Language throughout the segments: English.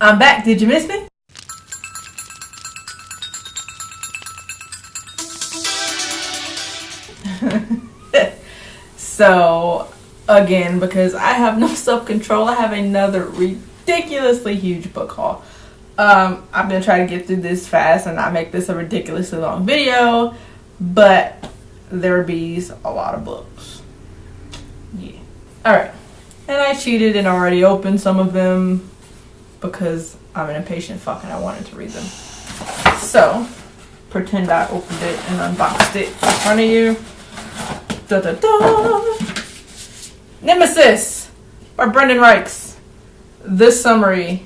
I'm back. Did you miss me? So, again, because I have no self-control, I have another ridiculously huge book haul. I'm going to try to get through this fast and not make this a ridiculously long video, but there be a lot of books. Yeah. Alright. And I cheated and already opened some of them because I'm an impatient fuck and I wanted to read them. So, pretend I opened it and unboxed it in front of you. Da da da! Nemesis by Brendan Reichs. This summary.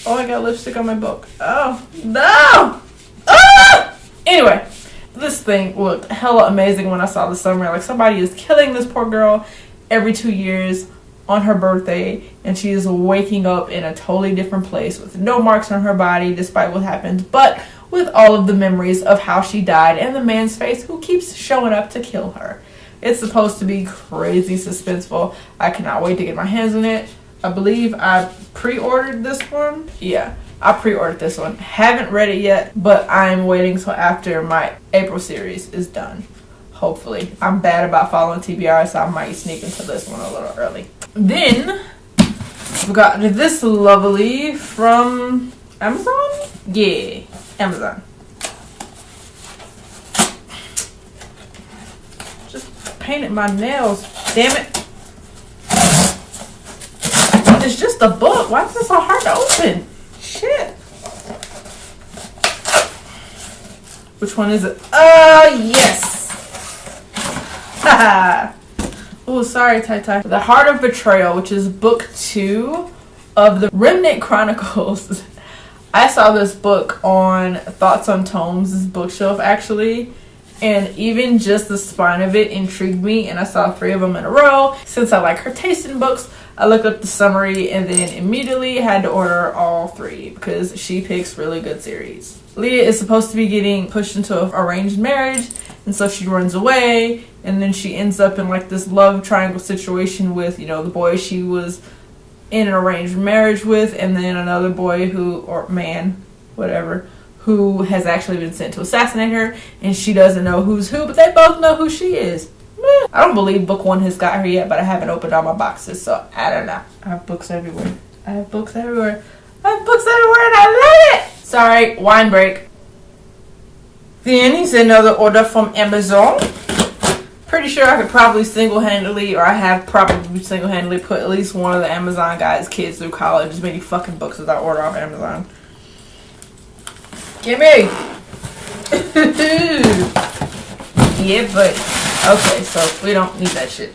Oh, I got lipstick on my book. Oh, no! Ah! Anyway, this thing looked hella amazing when I saw the summary. Like, somebody is killing this poor girl every 2 years on her birthday, and she is waking up in a totally different place with no marks on her body despite what happened, but with all of the memories of how she died and the man's face who keeps showing up to kill her. It's supposed to be crazy suspenseful. I cannot wait to get my hands on it. I believe I pre-ordered this one. Yeah, I pre-ordered this one. Haven't read it yet, but I'm waiting till after my April series is done. Hopefully. I'm bad about following TBR, so I might sneak into this one a little early. Then, we got this lovely from Amazon? Yeah, Amazon. Just painted my nails, damn it. It's just a book. Why is this so hard to open? Shit. Which one is it? Yes. Haha. Oh, sorry, Tai. The Heart of Betrayal, which is book 2 of the Remnant Chronicles. I saw this book on Thoughts on Tomes' bookshelf, actually. And even just the spine of it intrigued me. And I saw 3 of them in a row. Since I like her taste in books, I looked up the summary and then immediately had to order all 3 because she picks really good series. Leah is supposed to be getting pushed into an arranged marriage, and so she runs away, and then she ends up in like this love triangle situation with, you know, the boy she was in an arranged marriage with, and then another boy who, or man, whatever, who has actually been sent to assassinate her, and she doesn't know who's who, but they both know who she is. I don't believe book 1 has got her yet, but I haven't opened all my boxes, so I don't know. I have books everywhere. And I love it! Sorry, wine break. Then he's another order from Amazon. Pretty sure I could probably single-handedly, or I have probably single-handedly put at least one of the Amazon guys' kids through college as many fucking books as I order off Amazon. Gimme! Yeah, but okay, so we don't need that shit.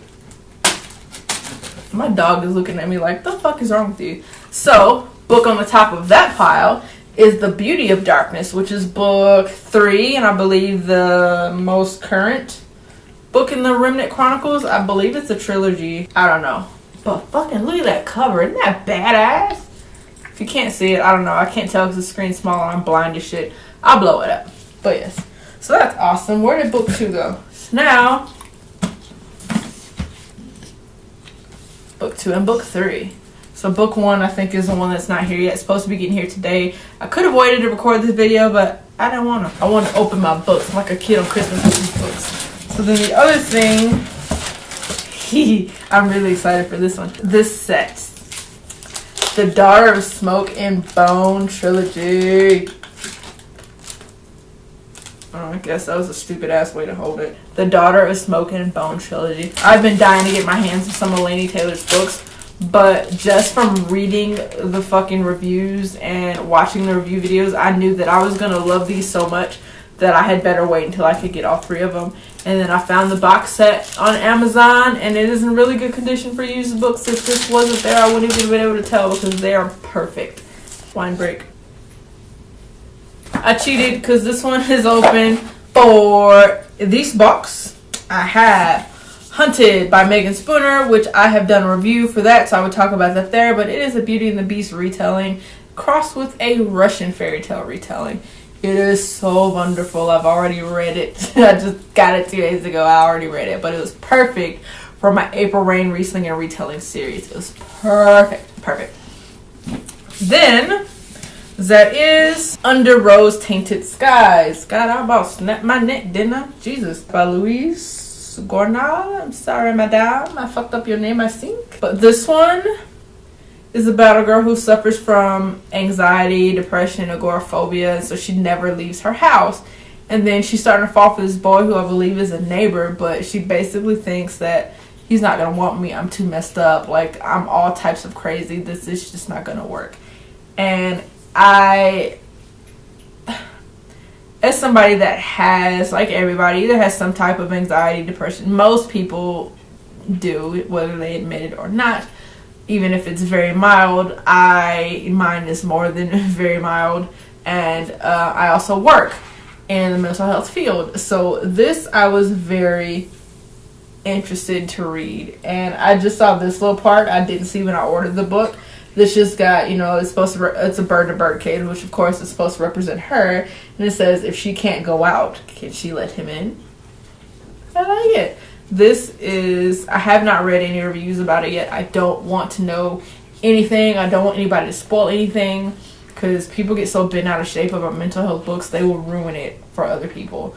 My dog is looking at me like, the fuck is wrong with you? So, book on the top of that pile is The Beauty of Darkness, which is book 3, and I believe the most current book in the Remnant Chronicles. I believe it's a trilogy. I don't know. But fucking look at that cover. Isn't that badass? If you can't see it, I don't know. I can't tell because the screen's small and I'm blind as shit. I'll blow it up. But yes. So that's awesome. Where did book 2 go? So now, book 2 and book 3. So book 1, I think, is the one that's not here yet. It's supposed to be getting here today. I could have waited to record this video, but I didn't want to. I want to open my books. I'm like a kid on Christmas with these books. So then the other thing, I'm really excited for this one. This set. The Daughter of Smoke and Bone Trilogy. Oh, I guess that was a stupid ass way to hold it. The Daughter of Smoke and Bone Trilogy. I've been dying to get my hands on some of Laini Taylor's books, but just from reading the fucking reviews and watching the review videos, I knew that I was gonna love these so much that I had better wait until I could get all 3 of them. And then I found the box set on Amazon, and it is in really good condition for used books. If this wasn't there, I wouldn't even been able to tell because they are perfect. Wine break. I cheated because this one is open for this box. I have Hunted by Megan Spooner, which I have done a review for that, so I would talk about that there. But it is a Beauty and the Beast retelling crossed with a Russian fairy tale retelling. It is so wonderful. I've already read it. I just got it 2 days ago. I already read it, but it was perfect for my April Rain Riesling and retelling series. It was perfect. Then there is Under Rose Tainted Skies. God, I about snapped my neck, didn't I? Jesus. By Louise Gornal. I'm sorry, madame. I fucked up your name, I think. But this one is about a girl who suffers from anxiety, depression, agoraphobia, so she never leaves her house. And then she's starting to fall for this boy who I believe is a neighbor, but she basically thinks that he's not going to want me. I'm too messed up. Like, I'm all types of crazy. This is just not going to work. And as somebody that has, like everybody, either has some type of anxiety, depression, most people do, whether they admit it or not, even if it's very mild. Mine is more than very mild, and I also work in the mental health field. So this I was very interested to read, and I just saw this little part I didn't see when I ordered the book. This just got, it's supposed to, it's a bird-to-bird cage, which of course is supposed to represent her. And it says, if she can't go out, can she let him in? I like it. This is, I have not read any reviews about it yet. I don't want to know anything. I don't want anybody to spoil anything, because people get so bent out of shape about mental health books, they will ruin it for other people.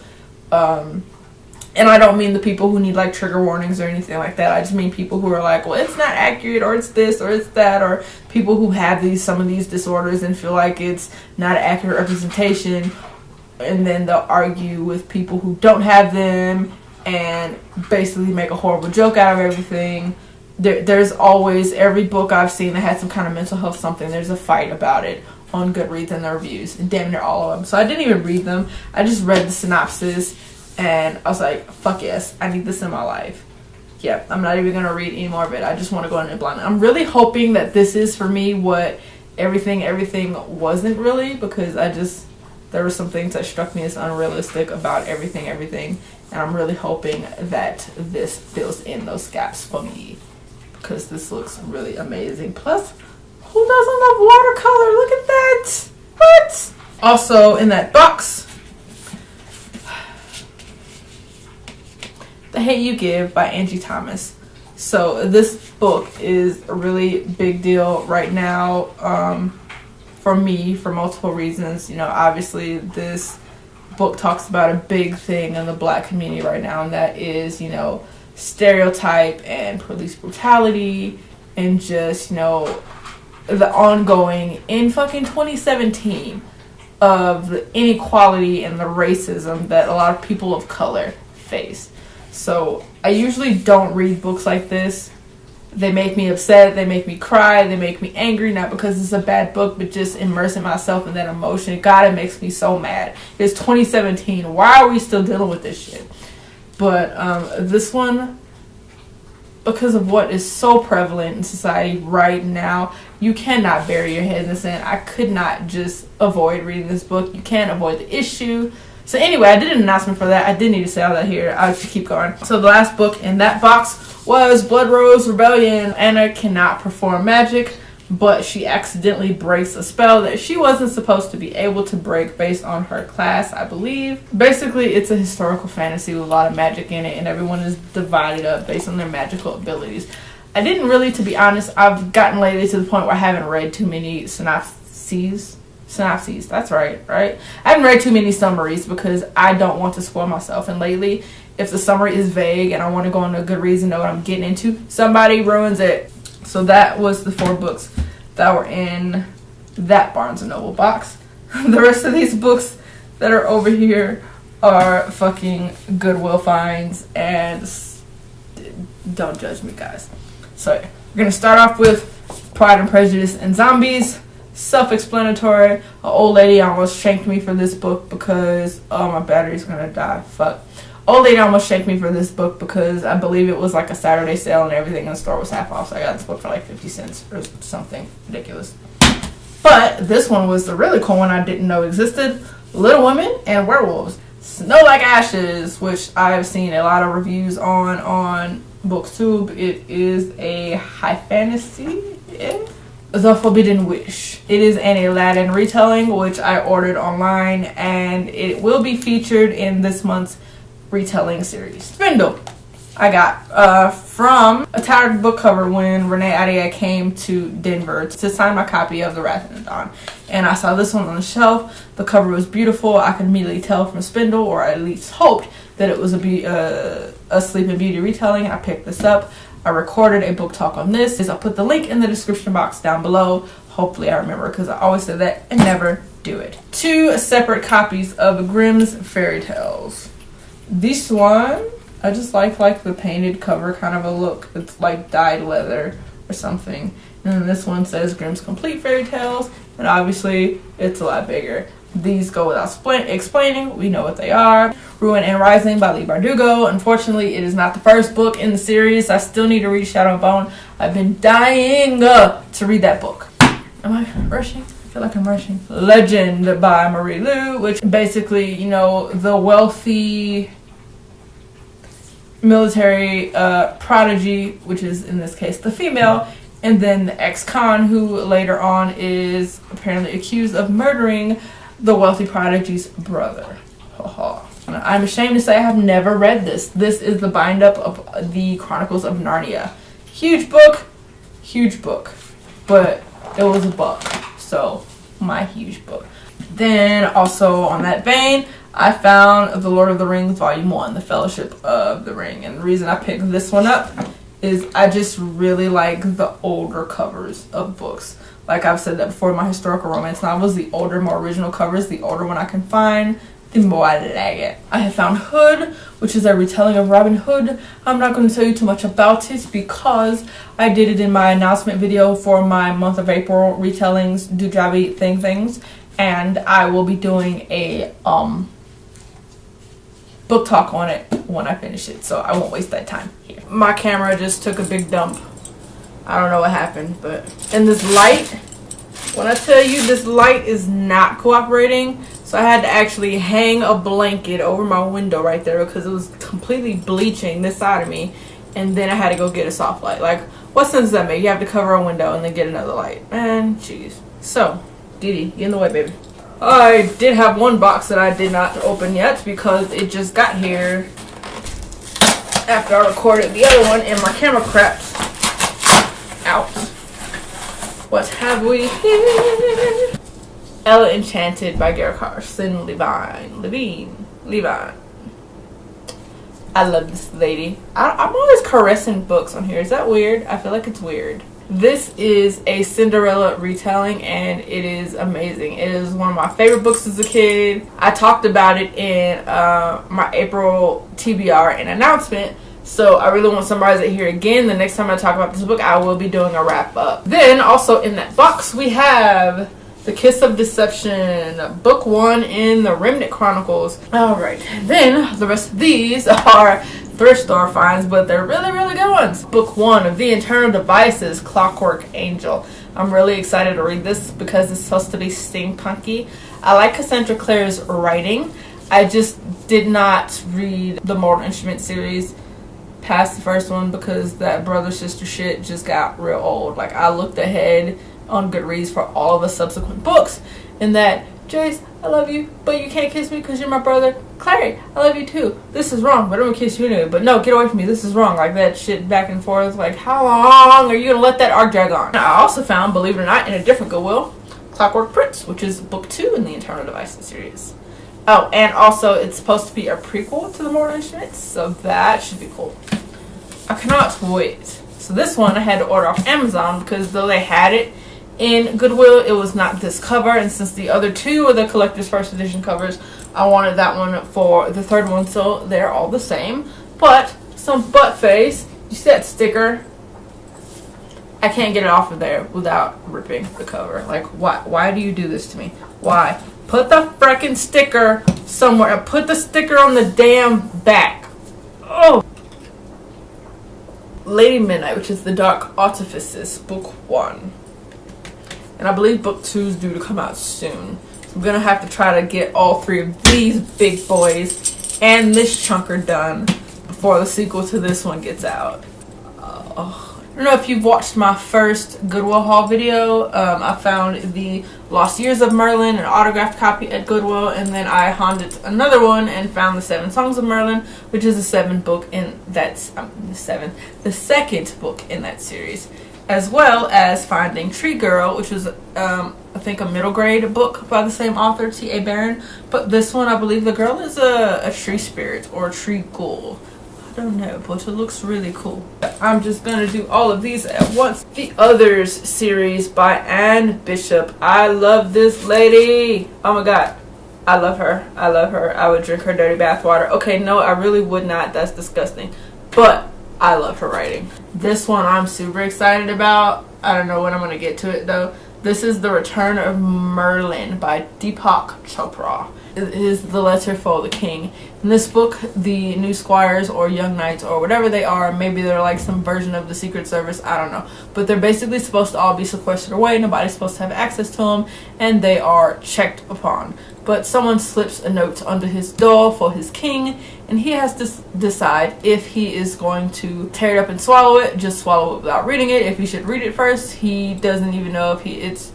And I don't mean the people who need like trigger warnings or anything like that. I just mean people who are like, well, it's not accurate, or it's this, or it's that, or people who have some of these disorders and feel like it's not an accurate representation, and then they'll argue with people who don't have them and basically make a horrible joke out of everything. There's always, every book I've seen that had some kind of mental health something, there's a fight about it on Goodreads and the reviews, and damn near all of them. So I didn't even read them. I just read the synopsis. And I was like, fuck yes, I need this in my life. Yeah, I'm not even going to read any more of it. I just want to go in it blind. I'm really hoping that this is for me what everything wasn't really, because there were some things that struck me as unrealistic about everything. And I'm really hoping that this fills in those gaps for me, because this looks really amazing. Plus, who doesn't love watercolor? Look at that. What? Also in that box, The Hate You Give by Angie Thomas. So this book is a really big deal right now for me, for multiple reasons. Obviously this book talks about a big thing in the Black community right now, and that is, stereotype and police brutality, and just, the ongoing in fucking 2017 of the inequality and the racism that a lot of people of color face. So I usually don't read books like this. They make me upset, they make me cry, they make me angry, not because it's a bad book, but just immersing myself in that emotion. God, it makes me so mad. It's 2017. Why are we still dealing with this shit? But this one, because of what is so prevalent in society right now, you cannot bury your head in the sand. I could not just avoid reading this book. You can't avoid the issue. So anyway, I did an announcement for that. I did need to say all that here. I'll just keep going. So the last book in that box was Blood Rose Rebellion. Anna cannot perform magic, but she accidentally breaks a spell that she wasn't supposed to be able to break based on her class, I believe. Basically, it's a historical fantasy with a lot of magic in it, and everyone is divided up based on their magical abilities. I didn't really, to be honest, I've gotten lately to the point where I haven't read too many synopses, that's right? I haven't read too many summaries because I don't want to spoil myself. And lately, if the summary is vague and I want to go on a Goodreads and know what I'm getting into, somebody ruins it. So that was the 4 books that were in that Barnes & Noble box. The rest of these books that are over here are fucking Goodwill finds, and don't judge me, guys. So we're going to start off with Pride and Prejudice and Zombies. Self-explanatory. An old lady almost shanked me for this book because my battery's gonna die. Fuck. Old lady almost shanked me for this book because I believe it was like a Saturday sale and everything in the store was half off, so I got this book for like 50 cents or something ridiculous. But this one was the really cool one I didn't know existed. Little Women and Werewolves. Snow Like Ashes, which I've seen a lot of reviews on BookTube. It is a high fantasy. The Forbidden Wish. It is an Aladdin retelling, which I ordered online, and it will be featured in this month's retelling series. Spindle. I got from a tattered book cover when Renee Adia came to Denver to sign my copy of The Wrath and the Dawn. And I saw this one on the shelf. The cover was beautiful. I could immediately tell from Spindle, or at least hoped, that it was a Sleeping Beauty retelling. I picked this up. I recorded a book talk on this. I'll put the link in the description box down below. Hopefully I remember, because I always say that and never do it. 2 separate copies of Grimm's Fairy Tales. This one, I just like the painted cover kind of a look. It's like dyed leather or something. And then this one says Grimm's Complete Fairy Tales, and obviously it's a lot bigger. These go without explaining. We know what they are. Ruin and Rising by Leigh Bardugo. Unfortunately, it is not the first book in the series. I still need to read Shadow and Bone. I've been dying to read that book. Am I rushing? I feel like I'm rushing. Legend by Marie Lu, which basically, you know, the wealthy military prodigy, which is in this case the female, and then the ex-con, who later on is apparently accused of murdering the wealthy prodigy's brother. I'm ashamed to say I have never read this. This is the bind up of the Chronicles of Narnia. Huge book, but it was a buck, so my huge book. Then also on that vein, I found The Lord of the Rings Volume 1, The Fellowship of the Ring. And the reason I picked this one up is I just really like the older covers of books. Like I've said that before, my historical romance novels, the older, more original covers, the older one I can find, the more I like it. I have found Hood, which is a retelling of Robin Hood. I'm not going to tell you too much about it because I did it in my announcement video for my month of April retellings, Dujabby things. And I will be doing a book talk on it when I finish it, so I won't waste that time here. My camera just took a big dump. I don't know what happened, but and this light, when I tell you this light is not cooperating, so I had to actually hang a blanket over my window right there because it was completely bleaching this side of me, and then I had to go get a soft light. Like, what sense does that make? You have to cover a window and then get another light. Man, jeez. So, Dee, get in the way, baby. I did have one box that I did not open yet because it just got here after I recorded the other one and my camera crapped out. What have we here? Ella Enchanted by Garrison Levine. I love this lady. I'm always caressing books on here. Is that weird? I feel like it's weird. This is a Cinderella retelling and it is amazing. It is one of my favorite books as a kid. I talked about it in my April TBR and announcement, so I really want to summarize it here again. The next time I talk about this book, I will be doing a wrap up. Then also in that box we have The Kiss of Deception, book 1 in the Remnant Chronicles. Alright, then the rest of these are thrift store finds, but they're really, really good ones. Book 1 of The Internal Devices, Clockwork Angel. I'm really excited to read this because it's supposed to be steampunky. I like Cassandra Clare's writing. I just did not read the Mortal Instrument series past the first one because that brother-sister shit just got real old. Like, I looked ahead on Goodreads for all of the subsequent books, and that, Jace, I love you, but you can't kiss me because you're my brother. Clary, I love you too. This is wrong, but I'm gonna kiss you anyway. But no, get away from me. This is wrong. Like that shit back and forth. Like, how long are you gonna let that arc drag on? I also found, believe it or not, in a different Goodwill, Clockwork Prince, which is book 2 in the Internal Devices series. Oh, and also it's supposed to be a prequel to the Mortal Instruments, so that should be cool. I cannot wait. So this one I had to order off Amazon because though they had it in Goodwill, it was not this cover, and since the other 2 are the collector's first edition covers, I wanted that one for the third one, so they're all the same. But some butt face, you see that sticker? I can't get it off of there without ripping the cover. Like, why do you do this to me? Why? Put the frickin' sticker somewhere. Put the sticker on the damn back. Oh! Lady Midnight, which is The Dark Artifices, book 1. And I believe book 2 is due to come out soon. So I'm going to have to try to get all 3 of these big boys and this chunker done before the sequel to this one gets out. Oh, I don't know if you've watched my first Goodwill haul video. I found the Lost Years of Merlin, an autographed copy at Goodwill, and then I haunted another one and found the 7 Songs of Merlin, which is the 7th book in that the second book in that series, as well as finding Tree Girl, which was I think a middle grade book by the same author, T.A. Barron. But this one, I believe the girl is a tree spirit or a tree ghoul. I don't know, but it looks really cool. I'm just gonna do all of these at once. The Others series by Anne Bishop. I love this lady. Oh my god. I love her. I love her. I would drink her dirty bath water. Okay, no, I really would not. That's disgusting. But I love her writing. This one I'm super excited about. I don't know when I'm gonna get to it though. This is The Return of Merlin by Deepak Chopra. It is the letter for the king. In this book, the new squires or young knights or whatever they are, maybe they're like some version of the Secret Service, I don't know. But they're basically supposed to all be sequestered away. Nobody's supposed to have access to them, and they are checked upon. But someone slips a note under his door for his king, and he has to decide if he is going to tear it up and swallow it, just swallow it without reading it, if he should read it first. He doesn't even know if it's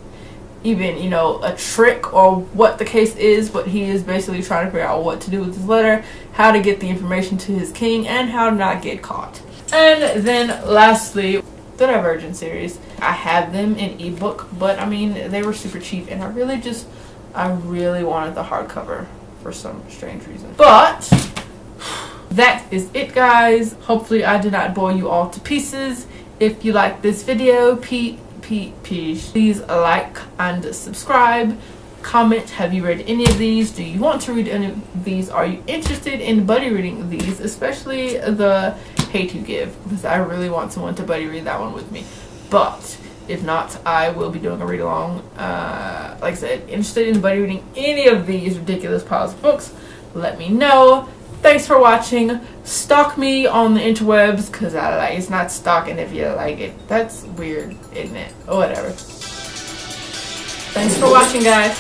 even, you know, a trick or what the case is, but he is basically trying to figure out what to do with his letter, how to get the information to his king, and how to not get caught. And then lastly, the Divergent series. I have them in ebook, but I mean, they were super cheap, and I really wanted the hardcover for some strange reason. But that is it, guys. Hopefully I did not bore you all to pieces. If you like this video, please like and subscribe. Comment, have you read any of these? Do you want to read any of these? Are you interested in buddy reading these, especially the Hate You Give, because I really want someone to buddy read that one with me. But if not, I will be doing a read along. Like I said, interested in buddy reading any of these ridiculous piles of books, let me know. Thanks for watching. Stalk me on the interwebs, because it's not stalking if you like it. That's weird, isn't it? Or whatever. Thanks for watching, guys.